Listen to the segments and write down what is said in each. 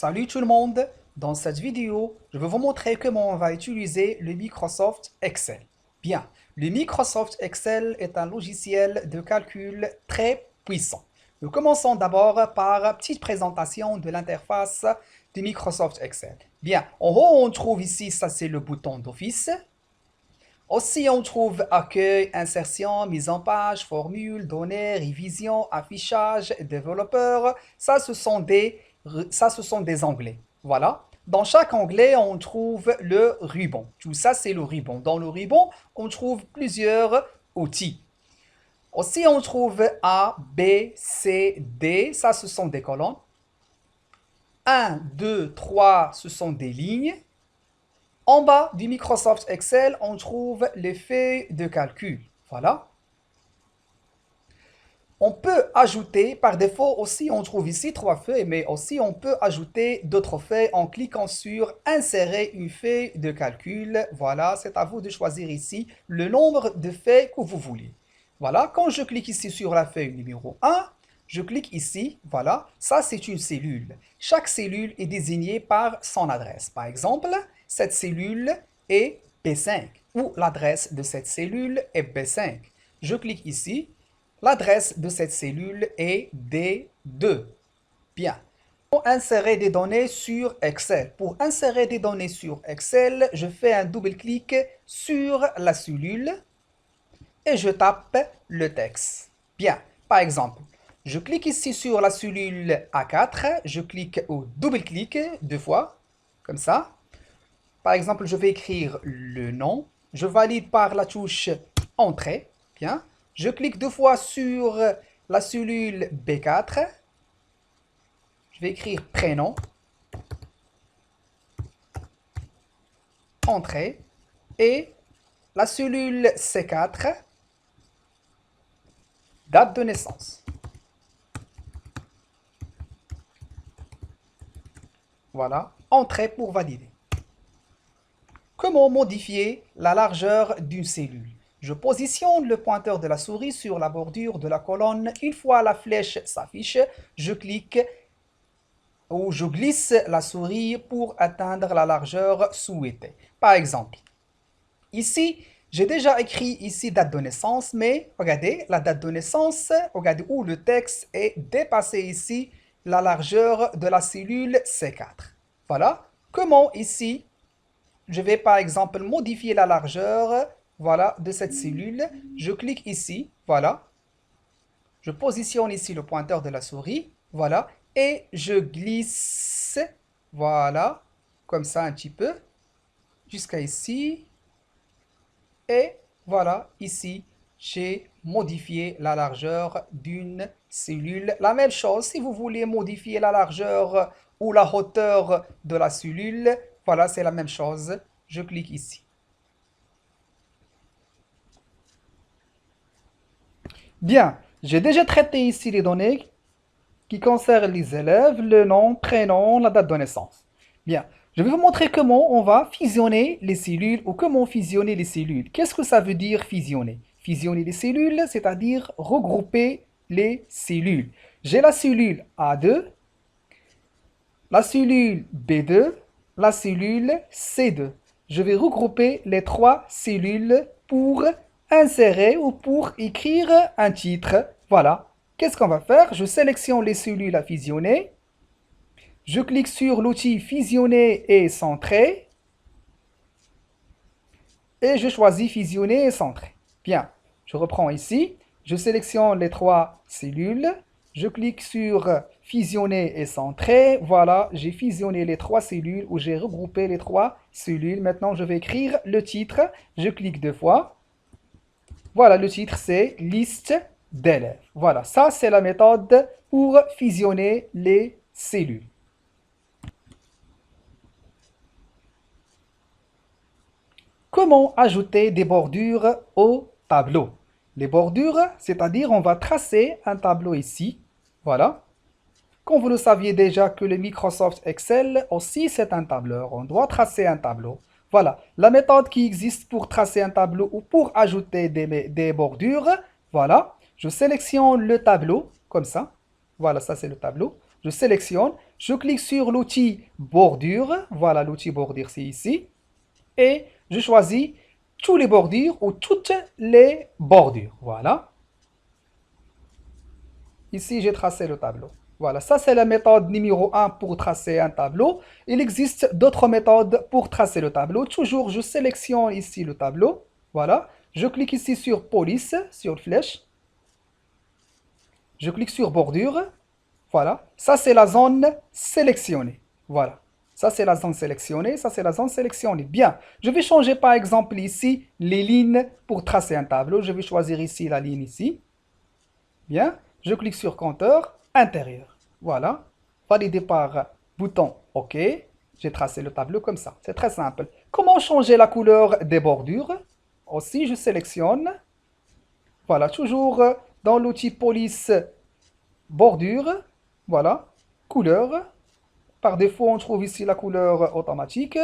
Salut tout le monde! Dans cette vidéo, je vais vous montrer comment on va utiliser le Microsoft Excel. Bien, le Microsoft Excel est un logiciel de calcul très puissant. Nous commençons d'abord par une petite présentation de l'interface du Microsoft Excel. Bien, en haut, on trouve ici, ça c'est le bouton d'Office. Aussi, on trouve accueil, insertion, mise en page, formule, données, révision, affichage, développeur. Ça, ce sont des onglets. Voilà. Dans chaque onglet, on trouve le ruban. Tout ça, c'est le ruban. Dans le ruban, on trouve plusieurs outils. Aussi, on trouve A, B, C, D. Ça, ce sont des colonnes. 1, 2, 3, ce sont des lignes. En bas du Microsoft Excel, on trouve les feuilles de calcul. Voilà. On peut ajouter, par défaut aussi, on trouve ici 3 feuilles, mais aussi on peut ajouter d'autres feuilles en cliquant sur Insérer une feuille de calcul. Voilà, c'est à vous de choisir ici le nombre de feuilles que vous voulez. Voilà, quand je clique ici sur la feuille numéro 1, je clique ici, voilà, ça c'est une cellule. Chaque cellule est désignée par son adresse. Par exemple, cette cellule est B5 ou l'adresse de cette cellule est B5. Je clique ici, l'adresse de cette cellule est D2. Bien. Pour insérer des données sur Excel. Pour insérer des données sur Excel, je fais un double-clic sur la cellule et je tape le texte. Bien. Par exemple, je clique ici sur la cellule A4, je clique au double-clic 2 fois, comme ça. Par exemple, je vais écrire le nom. Je valide par la touche Entrée. Bien. Je clique 2 fois sur la cellule B4. Je vais écrire prénom. Entrée. Et la cellule C4. Date de naissance. Voilà. Entrée pour valider. Comment modifier la largeur d'une cellule? Je positionne le pointeur de la souris sur la bordure de la colonne. Une fois la flèche s'affiche, je clique ou je glisse la souris pour atteindre la largeur souhaitée. Par exemple, ici, j'ai déjà écrit ici date de naissance, mais regardez, la date de naissance, regardez où le texte est dépassé ici la largeur de la cellule C4. Voilà. Comment ici je vais par exemple modifier la largeur, voilà, de cette cellule. Je clique ici, voilà. Je positionne ici le pointeur de la souris, voilà. Et je glisse, voilà, comme ça un petit peu, jusqu'à ici. Et voilà, ici, j'ai modifié la largeur d'une cellule. La même chose, si vous voulez modifier la largeur ou la hauteur de la cellule, voilà, c'est la même chose. Je clique ici. Bien, j'ai déjà traité ici les données qui concernent les élèves, le nom, prénom, la date de naissance. Bien, je vais vous montrer comment on va fusionner les cellules ou comment fusionner les cellules. Qu'est-ce que ça veut dire fusionner? Fusionner les cellules, c'est-à-dire regrouper les cellules. J'ai la cellule A2, la cellule B2, la cellule C2. Je vais regrouper les 3 cellules pour insérer ou pour écrire un titre. Voilà. Qu'est-ce qu'on va faire? Je sélectionne les cellules à fusionner. Je clique sur l'outil fusionner et centrer. Et je choisis fusionner et centrer. Bien. Je reprends ici. Je sélectionne les 3 cellules. Je clique sur fusionner et centrer. Voilà, j'ai fusionné les 3 cellules ou j'ai regroupé les 3 cellules. Maintenant, je vais écrire le titre. Je clique 2 fois. Voilà, le titre, c'est liste d'élèves. Voilà, ça, c'est la méthode pour fusionner les cellules. Comment ajouter des bordures au tableau? Les bordures, c'est-à-dire on va tracer un tableau ici. Voilà. Comme vous le saviez déjà que le Microsoft Excel aussi c'est un tableur, on doit tracer un tableau. Voilà, la méthode qui existe pour tracer un tableau ou pour ajouter des bordures, voilà, je sélectionne le tableau, comme ça. Voilà, ça c'est le tableau. Je sélectionne, Je clique sur l'outil bordure. Voilà, l'outil bordure, c'est ici. Et je choisis tous les bordures ou toutes les bordures. Voilà. Ici, j'ai tracé le tableau. Voilà, ça c'est la méthode numéro un pour tracer un tableau. Il existe d'autres méthodes pour tracer le tableau. Toujours, je sélectionne ici le tableau. Voilà. Je clique ici sur police, sur flèche. Je clique sur bordure. Voilà. Ça c'est la zone sélectionnée. Voilà. Ça c'est la zone sélectionnée. Ça c'est la zone sélectionnée. Bien. Je vais changer par exemple ici les lignes pour tracer un tableau. Je vais choisir ici la ligne ici. Bien, je clique sur compteur intérieur. Voilà, validé par bouton OK. J'ai tracé le tableau comme ça. C'est très simple. Comment changer la couleur des bordures? Aussi, je sélectionne. Voilà, toujours dans l'outil police bordure. Voilà, couleur. Par défaut, on trouve ici la couleur automatique.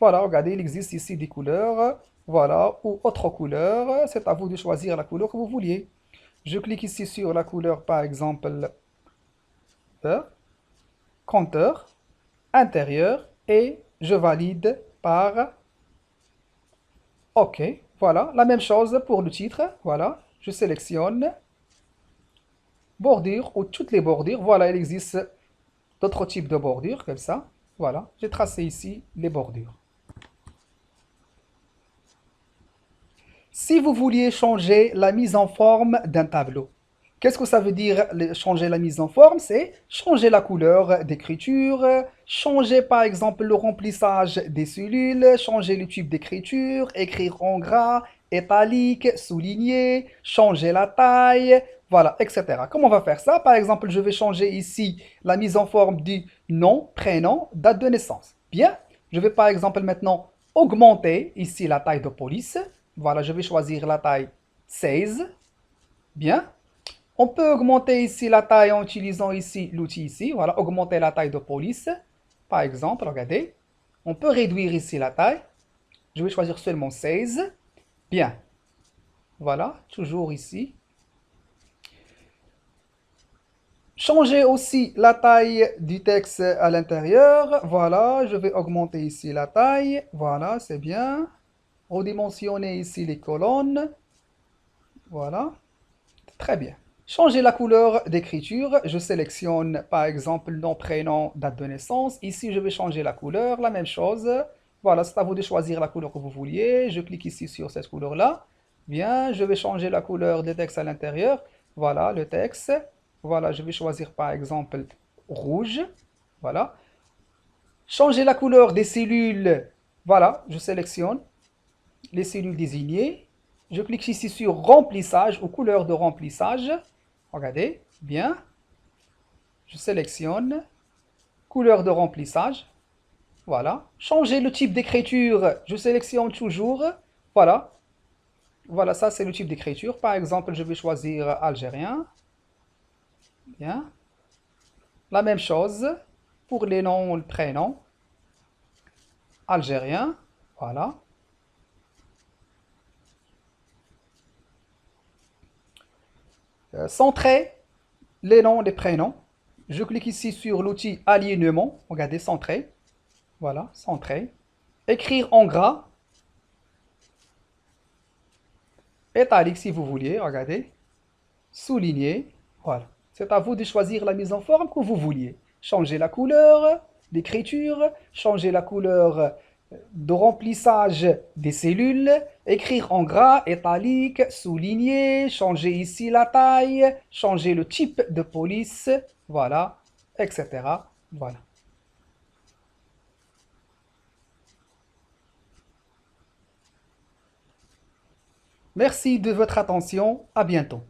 Voilà, regardez, il existe ici des couleurs. Voilà, ou autre couleur. C'est à vous de choisir la couleur que vous vouliez. Je clique ici sur la couleur, par exemple, compteur, intérieur, et je valide par OK. Voilà, la même chose pour le titre. Voilà, je sélectionne bordure ou toutes les bordures. Voilà, il existe d'autres types de bordures comme ça. Voilà, j'ai tracé ici les bordures. Si vous vouliez changer la mise en forme d'un tableau, qu'est-ce que ça veut dire changer la mise en forme? C'est changer la couleur d'écriture, changer par exemple le remplissage des cellules, changer le type d'écriture, écrire en gras, italique, souligné, changer la taille, voilà, etc. Comment on va faire ça? Par exemple, je vais changer ici la mise en forme du nom, prénom, date de naissance. Bien, je vais par exemple maintenant augmenter ici la taille de police. Voilà, je vais choisir la taille 16. Bien. On peut augmenter ici la taille en utilisant ici l'outil ici. Voilà, augmenter la taille de police. Par exemple, regardez. On peut réduire ici la taille. Je vais choisir seulement 16. Bien. Voilà, toujours ici. Changer aussi la taille du texte à l'intérieur. Voilà, je vais augmenter ici la taille. Voilà, c'est bien. Redimensionner ici les colonnes. Voilà, très bien. Changer la couleur d'écriture. Je sélectionne par exemple nom, prénom, date de naissance. Ici, je vais changer la couleur. La même chose. Voilà, c'est à vous de choisir la couleur que vous vouliez. Je clique ici sur cette couleur-là. Bien, je vais changer la couleur des textes à l'intérieur. Voilà, le texte. Voilà, je vais choisir par exemple rouge. Voilà. Changer la couleur des cellules. Voilà, je sélectionne les cellules désignées. Je clique ici sur remplissage ou couleur de remplissage. Regardez, bien. Je sélectionne couleur de remplissage. Voilà. Changer le type d'écriture. Je sélectionne toujours. Voilà. Voilà, ça c'est le type d'écriture. Par exemple, je vais choisir algérien. Bien. La même chose pour les noms ou le prénom. Algérien. Voilà. Centrer les noms, les prénoms. Je clique ici sur l'outil alignement. Regardez, centrer. Voilà, centrer. Écrire en gras. Italique si vous vouliez, regardez. Souligner. Voilà. C'est à vous de choisir la mise en forme que vous vouliez. Changer la couleur d'écriture, changer la couleur de remplissage des cellules, écrire en gras, italique, souligner, changer ici la taille, changer le type de police, voilà, etc. Voilà. Merci de votre attention. À bientôt.